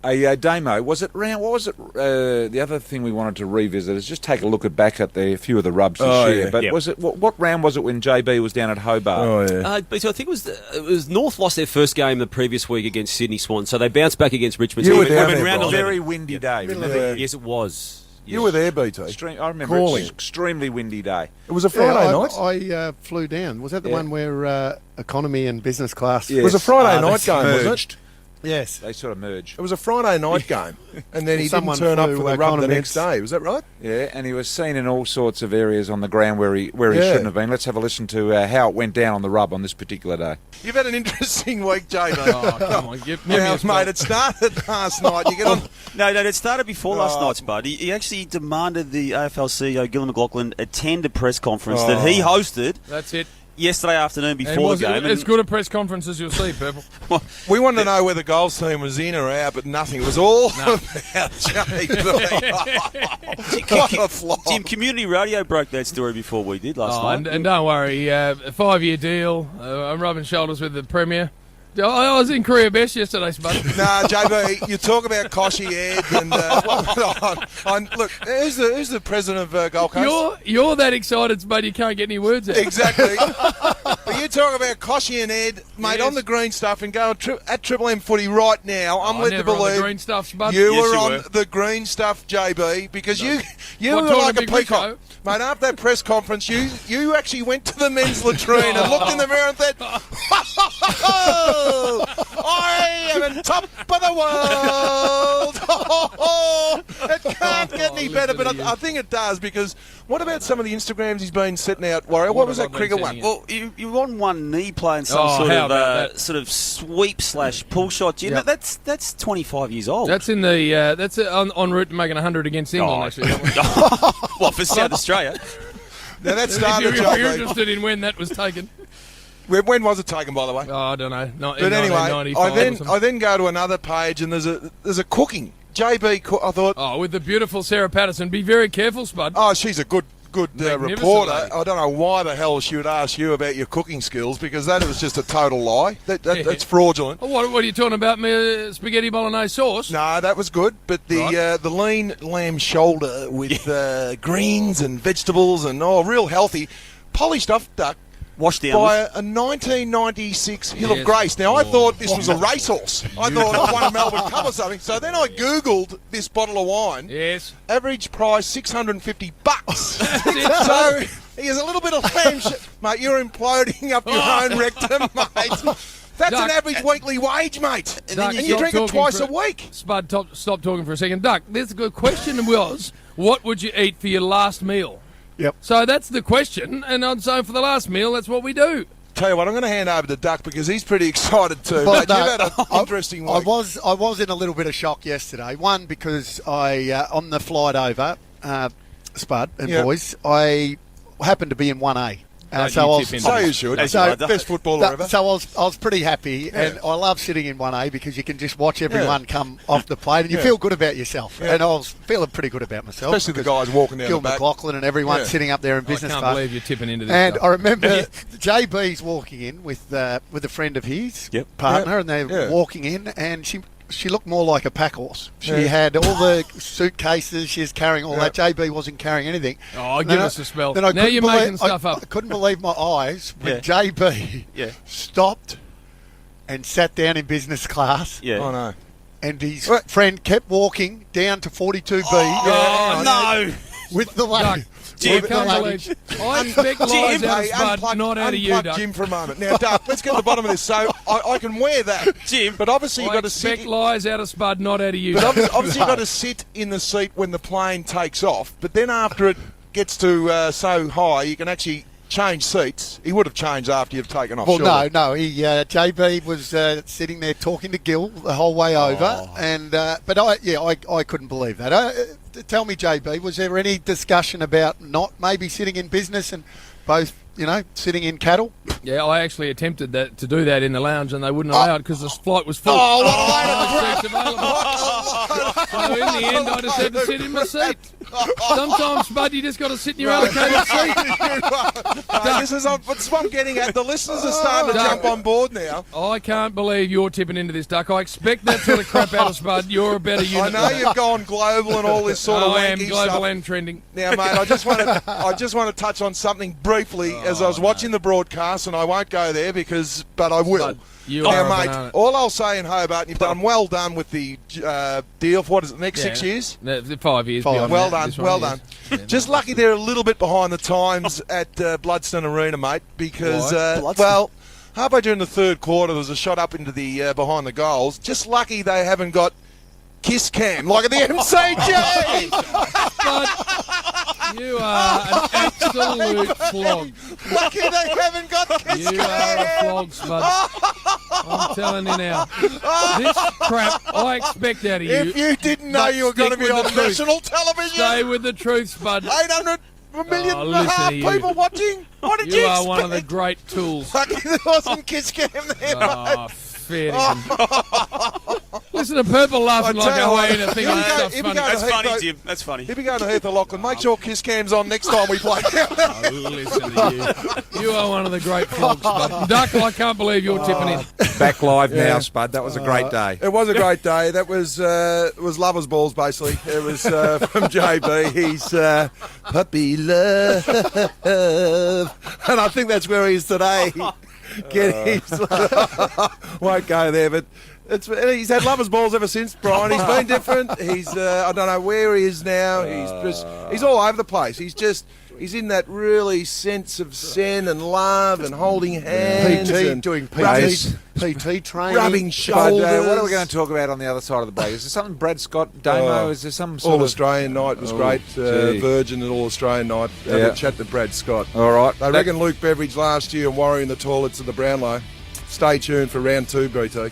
Damo, was it round? What was it? The other thing we wanted to revisit is just take a look back at a few of the rubs this year. Yeah. But was it what round was it when JB was down at Hobart? Oh, yeah. So I think it was North lost their first game the previous week against Sydney Swans, so they bounced back against Richmond. You So were we down went there, round Brian. 11. Very windy day. Yeah. Yes, it was. You were there, BT. I remember it was an extremely windy day. It was a Friday night. I flew down. Was that the one where economy and business class? Yeah. It was a Friday night they game, wasn't it? merged. Yes. They sort of merged. It was a Friday night game, and then he didn't Someone turn up flew for the rub the economy. next day. Was that right? Yeah, and he was seen in all sorts of areas on the ground where he shouldn't have been. Let's have a listen to how it went down on the rub on this particular day. You've had an interesting week, JB. Oh, come on. Give me Yeah, a spell. mate, it started last night. You get on. No, it started before last night's, Bud. He actually demanded the AFL CEO, Gillon McLachlan, attend a press conference that he hosted That's it. yesterday afternoon And before the game. It's good a press conference as you'll see, Purple. We wanted to know whether the goals team was in or out, but nothing. It was all about JB. What a flop. Jim, Community Radio broke that story before we did last night. And don't worry, a 5-year deal. I'm rubbing shoulders with the Premier. I was in Korea Best yesterday, Spud. Nah, JB, you talk about Koshy Ed and look, who's the president of Gold Coast? You're that excited, Spud, you can't get any words out. Exactly. But you talk about Koshy and Ed, mate, Yes. on the green stuff and going at Triple M footy right now. I'm led to never on the believe green stuff, Spud. you Yes, were you on were. the green stuff, JB, because you What, were talking like to a Big peacock. Rico? Mate, after that press conference, you actually went to the men's latrine and looked in the mirror and said, I am on top of the world. It can't get any better, but I think it does, because what about some of the Instagrams he's been setting out, Warrior? What was that cricket one? Well, Well, you're on one knee playing some Oh, how about that? sort of sweep / pull shot, Jim. Yep. That's 25 years old. That's in the that's en route to making 100 against England, actually. Well, for South Australia. Now that If started, you're JB. interested in when that was taken. When was it taken, by the way? Oh, I don't know. But anyway, 1995 I or something. then go to another page and there's a cooking. JB, I thought, Oh, with the beautiful Sarah Patterson. Be very careful, Spud. oh, she's a good Magnificent reporter. lady. I don't know why the hell she would ask you about your cooking skills, because that was just a total lie. That's fraudulent. Oh, what are you talking about? Spaghetti bolognese sauce? No, that was good, but the lean lamb shoulder with greens and vegetables and real healthy, polished off duck. Washed down. By a 1996 Hill Yes. of Grace. Now, I thought this was a racehorse. I thought it won a Melbourne Cup or something. So then I Googled this bottle of wine. Yes. Average price $650. So he has a little bit of lamb mate, you're imploding up your own rectum, mate. That's Duck. an average weekly wage, mate. Duck, And you stop drink it talking twice for- a week. Spud, stop talking for a second. Duck, this good question was, what would you eat for your last meal? Yep. So that's the question, and so for the last meal, that's what we do. Tell you what, I'm going to hand over to Duck because he's pretty excited too. Well, mate. no, You've had an interesting I week. was in a little bit of shock yesterday. One, because I on the flight over, Spud and Yeah. boys, I happened to be in 1A. Don't So I you was, tip in. So you should. As So- you are, Duck. Best footballer ever. so I was pretty happy, and I love sitting in 1A because you can just watch everyone come off the plane, and you Yeah. feel good about yourself. Yeah. And I was feeling pretty good about myself, Especially the because guys walking down Gil the back. McLachlan and everyone Yeah. sitting up there in I business can't class. believe you're tipping into this And stuff. I remember JB's walking in with a friend of his Yep. partner, Yep. and they're Yeah. walking in, and she looked more like a pack horse. She Yeah. had all the suitcases. She was carrying all Yeah. that. JB wasn't carrying anything. Oh, And give then us a spell. then I Now couldn't you're making believe- stuff up. I couldn't believe my eyes when Yeah. JB Yeah. stopped and sat down in business class, Yeah. Oh, no. and his What? friend kept walking down to 42B Oh, no. with the Duck, lady. I With the can't lady. believe. I expect lies out of Hey, Spud, not out of you, unplug Duck. Jim for a moment. Now, Duck, let's get to the bottom of this. So I can wear that, Jim. but obviously you've I got to sit. expect lies out of Spud, not out of you. But Duck. obviously you've got to sit in the seat when the plane takes off. But then after it gets to so high, you can actually change seats. He would have changed after you've taken off. Well, surely. no. He JB was sitting there talking to Gil the whole way over, and but I couldn't believe that. Tell me, JB, was there any discussion about not maybe sitting in business and both, sitting in cattle? Yeah, I actually attempted to do that in the lounge, and they wouldn't allow it because the flight was full. Oh, what a way to No seats available. So in the end, I just had to sit in my seat. Sometimes, Spud, you just got to sit in your allocated seat. This is what I'm getting at. The listeners are starting to jump on board now. I can't believe you're tipping into this, Duck. I expect that sort of crap out of Spud. You're a better I unit. know you've gone global and all this sort of I am wanky global stuff. and trending. Now, mate, I just want to touch on something briefly as I was watching the broadcast, and I won't go there but I will. Spud, you now, are a mate, banana. all I'll say in Hobart, you've done well done with the deal for what is it, next 6 years? No, 5 years. Five. beyond Well that. done, This one, well yes. done. Just lucky they're a little bit behind the times at Bloodstone Arena, mate, because, Bloodstone? halfway during the third quarter, there was a shot up into the behind the goals. Just lucky they haven't got kiss cam like at the MCG. Spud, you are an absolute flog. Lucky they haven't got kiss You are a cam. flog, Spud. I'm telling you now. This crap I expect out of you. If you didn't know But you were going to stick be with on the truth. national television, Stay with the truth, Spud. 800 million Oh, and a listen half to you. people watching. What did You you are expect? one of the great tools. Lucky there wasn't kiss cam there. Oh, fair dinkum. Listen to Purple laughing I like tell a you hyena what, thinking if you this go- stuff's if you funny. go- That's Hey, funny, bro. Jim. That's funny. If you're going to Heath Lachlan, make sure kiss cam's on next time we play. Oh, listen to you. You are one of the great flogs, Spud. Duck, I can't believe you're tipping in. Back live now, Spud. That was a great day. It was a great day. That was lovers' balls, basically. It was from JB. He's puppy love, and I think that's where he is today. Won't go there, but he's had lovers' balls ever since, Brian. He's been different. He's I don't know where he is now. He's all over the place. He's in that really sense of zen and love and holding hands and doing rubbing- PT training. rubbing But, shoulders. what are we going to talk about on the other side of the break? Is there something Brad Scott, Damo? Is there some sort All of... Australian night was Oh, great. gee. Virgin and All Australian night. Have Yeah. a chat to Brad Scott. All right. They reckon Luke Beveridge last year and Warrior in the toilets of the Brownlow. Stay tuned for round 2, BT.